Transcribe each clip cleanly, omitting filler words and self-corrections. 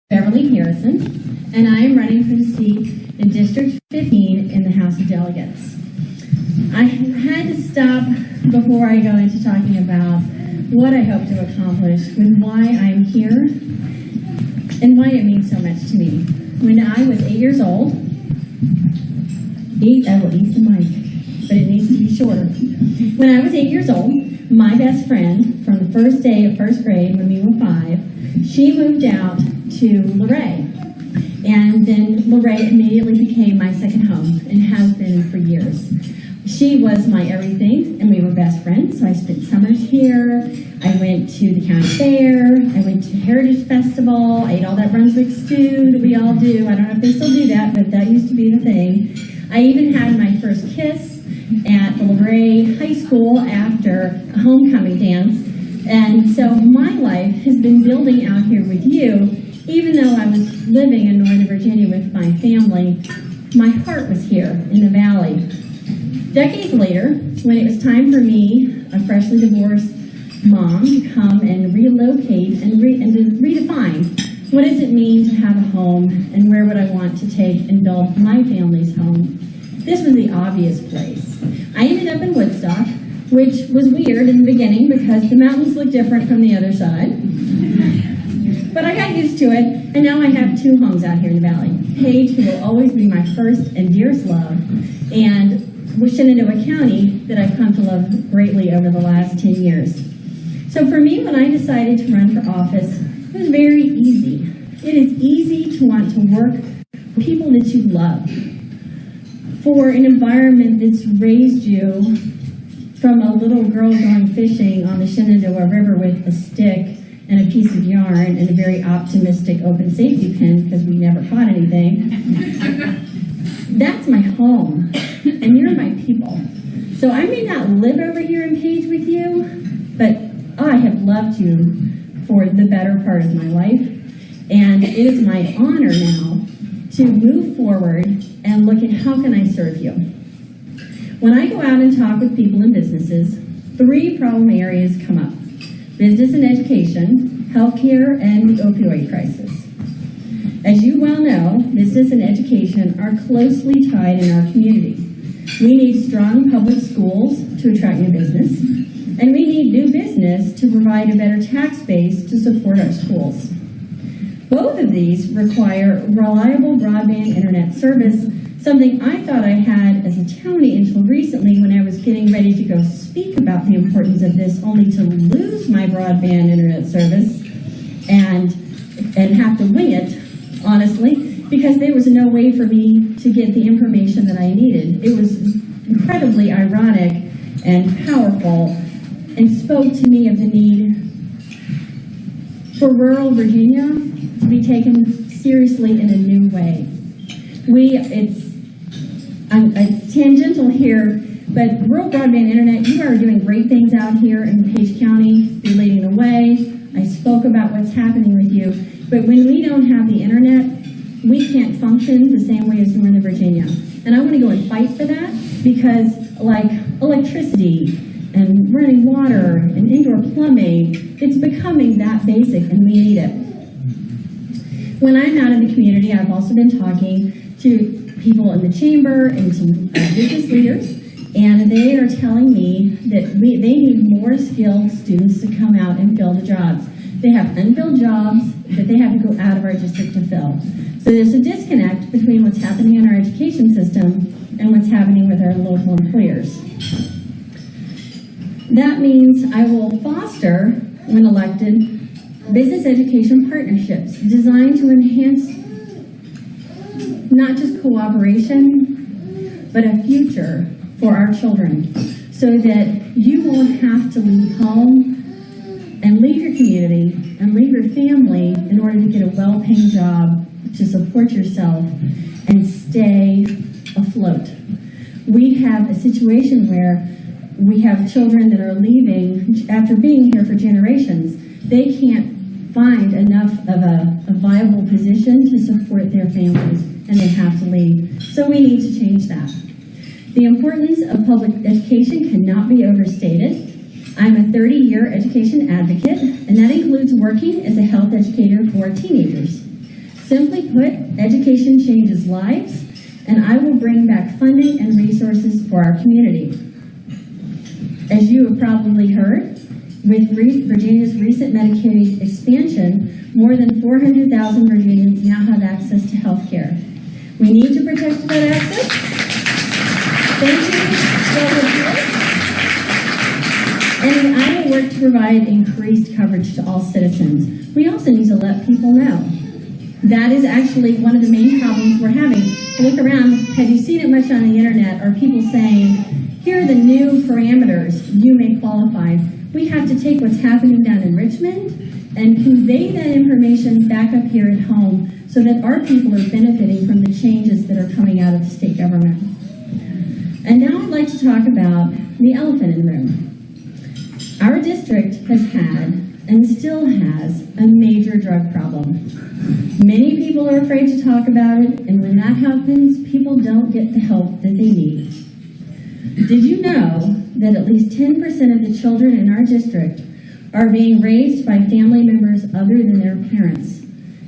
Beverly Harrison, and I am running for the seat in District 15 in the House of Delegates. I had to stop before I go into talking about what I hope to accomplish with why I'm here and why it means so much to me. When I was 8 years old, I will eat the mic, but it needs to be shorter. When I was 8 years old, my best friend from the first day of first grade when we were 5, she moved out to Luray. And then Luray immediately became my second home and has been for years. She was my everything, and we were best friends, so I spent summers here. I went to the county fair. I went to Heritage Festival. I ate all that Brunswick stew that we all do. I don't know if they still do that, but that used to be the thing. I even had my first kiss at the Luray High School after a homecoming dance. And so my life has been building out here with you. Even though I was living in Northern Virginia with my family, my heart was here in the Valley. Decades later, when it was time for me, a freshly divorced mom, to come and relocate and to redefine what does it mean to have a home and where would I want to take and build my family's home, this was the obvious place. I ended up in Woodstock, which was weird in the beginning because the mountains look different from the other side. But I got used to it, and now I have 2 homes out here in the Valley. Paige, who will always be my first and dearest love, and Shenandoah County, that I've come to love greatly over the last 10 years. So for me, when I decided to run for office, it was very easy. It is easy to want to work for people that you love, for an environment that's raised you from a little girl going fishing on the Shenandoah River with a stick and a piece of yarn and a very optimistic open safety pin because we never caught anything. That's my home, and you're my people. So I may not live over here in Page with you, but I have loved you for the better part of my life, and it is my honor now to move forward and look at how can I serve you. When I go out and talk with people and businesses, 3 problem areas come up: business and education, healthcare, and the opioid crisis. As you well know, business and education are closely tied in our community. We need strong public schools to attract new business, and we need new business to provide a better tax base to support our schools. Both of these require reliable broadband internet service, something I thought I had as a townie until recently when I was getting ready to go speak about the importance of this, only to lose my broadband internet service and have to wing it, honestly, because there was no way for me to get the information that I needed. It was incredibly ironic and powerful and spoke to me of the need for rural Virginia to be taken seriously in a new way. It's tangential here, but rural broadband internet, you are doing great things out here in Page County. You're leading the way. I spoke about what's happening with you, but when we don't have the internet, we can't function the same way as Northern Virginia. And I want to go and fight for that because, like electricity and running water and indoor plumbing, it's becoming that basic and we need it. When I'm out in the community, I've also been talking to people in the chamber and some business leaders, and they are telling me that they need more skilled students to come out and fill the jobs. They have unfilled jobs that they have to go out of our district to fill. So there's a disconnect between what's happening in our education system and what's happening with our local employers. That means I will foster, when elected, business education partnerships designed to enhance not just cooperation, but a future for our children so that you won't have to leave home and leave your community and leave your family in order to get a well-paying job to support yourself and stay afloat. We have a situation where we have children that are leaving after being here for generations. They can't find enough of a viable position to support their families, and they have to leave. So we need to change that. The importance of public education cannot be overstated. I'm a 30-year education advocate, and that includes working as a health educator for teenagers. Simply put, education changes lives, and I will bring back funding and resources for our community. As you have probably heard, with Virginia's recent Medicaid expansion, more than 400,000 Virginians now have access to health care. We need to protect that access. Thank you, and I will work to provide increased coverage to all citizens. We also need to let people know. That is actually one of the main problems we're having. Look around, have you seen it much on the internet? Are people saying, here are the new parameters you may qualify? We have to take what's happening down in Richmond and convey that information back up here at home so that our people are benefiting from the changes that are coming out of the state government. And now I'd like to talk about the elephant in the room. Our district has had and still has a major drug problem. Many people are afraid to talk about it, and when that happens, people don't get the help that they need. Did you know that at least 10% of the children in our district are being raised by family members other than their parents?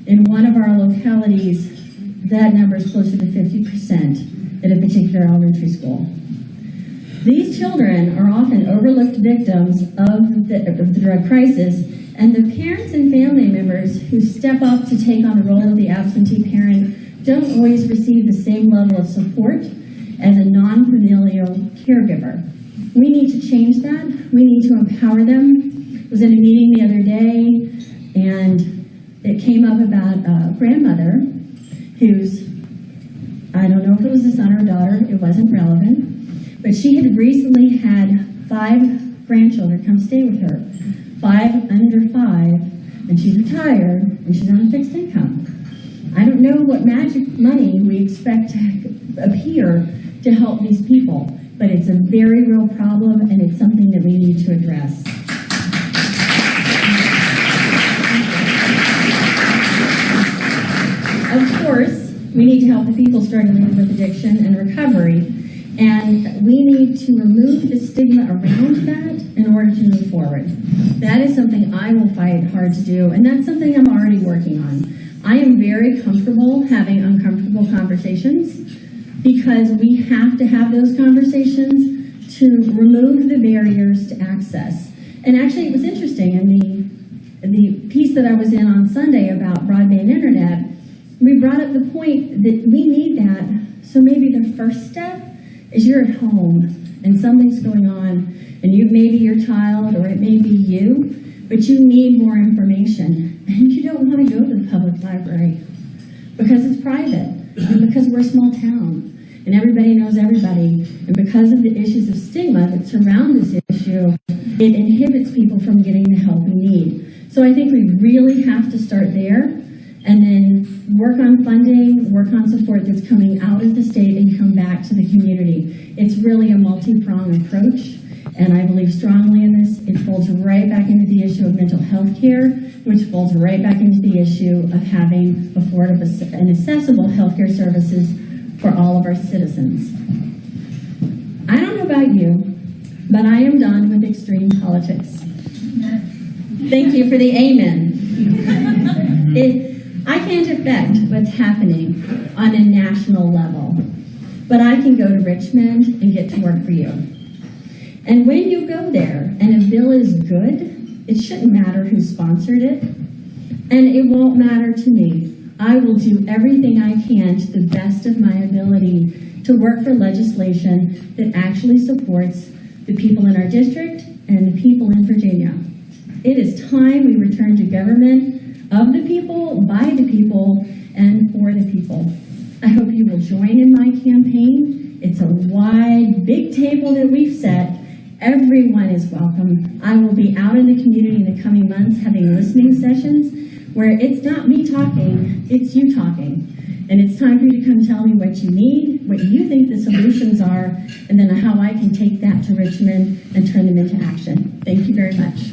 In one of our localities, that number is closer to 50% at a particular elementary school. These children are often overlooked victims of the drug crisis, and the parents and family members who step up to take on the role of the absentee parent don't always receive the same level of support as a non-familial caregiver. We need to change that. We need to empower them. I was in a meeting the other day, and it came up about a grandmother who's, I don't know if it was a son or a daughter, it wasn't relevant, but she had recently had 5 grandchildren come stay with her, 5 under 5, and she's retired, and she's on a fixed income. I don't know what magic money we expect to appear to help these people, but it's a very real problem, and it's something that we need to address. Of course, we need to help the people struggling with addiction and recovery, and we need to remove the stigma around that in order to move forward. That is something I will fight hard to do, and that's something I'm already working on. I am very comfortable having uncomfortable conversations because we have to have those conversations to remove the barriers to access. And actually, it was interesting, in the piece that I was in on Sunday about broadband internet, we brought up the point that we need that, so maybe the first step is you're at home and something's going on, and you maybe your child or it may be you, but you need more information, and you don't want to go to the public library because it's private, and because we're a small town, and everybody knows everybody, and because of the issues of stigma that surround this issue, it inhibits people from getting the help we need. So I think we really have to start there, and then work on funding, work on support that's coming out of the state and come back to the community. It's really a multi-pronged approach, and I believe strongly in this. It folds right back into the issue of mental health care, which folds right back into the issue of having affordable and accessible healthcare services for all of our citizens. I don't know about you, but I am done with extreme politics. Thank you for the amen. I can't affect what's happening on a national level, but I can go to Richmond and get to work for you. And when you go there and a bill is good, it shouldn't matter who sponsored it, and it won't matter to me. I will do everything I can to the best of my ability to work for legislation that actually supports the people in our district and the people in Virginia. It is time we return to government of the people, by the people, and for the people. I hope you will join in my campaign. It's a wide, big table that we've set. Everyone is welcome. I will be out in the community in the coming months having listening sessions where it's not me talking, it's you talking. And it's time for you to come tell me what you need, what you think the solutions are, and then how I can take that to Richmond and turn them into action. Thank you very much.